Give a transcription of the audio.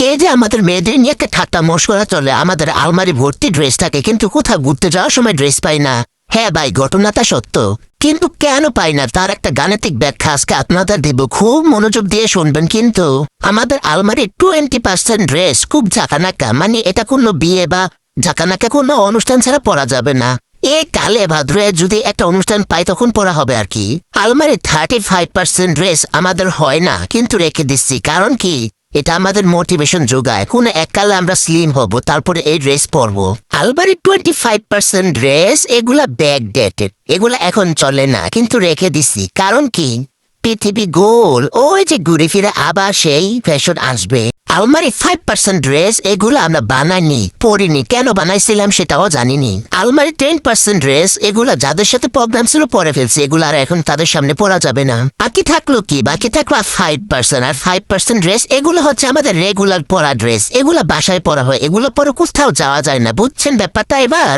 এই যে আমাদের মেয়েদের নিয়ে একটা ঠাট্টা মশকরা চলে, আমাদের আলমারি ভর্তি ড্রেস থাকে কিন্তু কোথাও ঘুরতে যাওয়ার সময় ড্রেস পাই না। হ্যাঁ ভাই, ঘটনাটা সত্য, কিন্তু কেন পাই না তার একটা গাণিতিক ব্যাখ্যা আজকে আপনাদের দেব, খুব মনোযোগ দিয়ে শুনবেন। কিন্তু আমাদের আলমারি 20% ড্রেস খুব ঝাঁকানাকা, মানে এটা কোনো বিয়ে বা ঝাঁকানাকা কোনো অনুষ্ঠান ছাড়া পরা যাবে না। এ কালে ভাদ্রে যদি একটা অনুষ্ঠান পাই তখন পরা হবে আর কি। আলমারি 35% ড্রেস আমাদের হয় না, কিন্তু রেখে দিচ্ছি, কারণ কি এটা আমাদের মোটিভেশন যোগায়। কোনো এককালে আমরা স্লিম হব, তারপরে এই ড্রেস পরবো। আলমারি 25% ড্রেস এগুলা ব্যাক ডেটেড, এগুলা এখন চলে না, কিন্তু রেখে দিছি, কারণ কি পৃথিবী গোল, ওই যে ঘুরে ফিরে আবার সেই ফ্যাশন আসবে। আলমারি 5% ড্রেস এগুলো আমরা বানাইনি, পরিনি, কেন বানাইছিলাম সেটাও জানিনি। আলমারি 10% ড্রেস এগুলা যাদের সাথে প্রবলেম ছিল পরে ফেলছি, এগুলো আর এখন তাদের সামনে পরা যাবে না। বাকি থাকলো কি, বাকি থাকলো 5%, আর 5% ড্রেস এগুলো হচ্ছে আমাদের রেগুলার পরা ড্রেস, এগুলো বাসায় পরা হয়, এগুলো পরে কোথাও যাওয়া যায় না। বুঝছেন ব্যাপারটা এবার?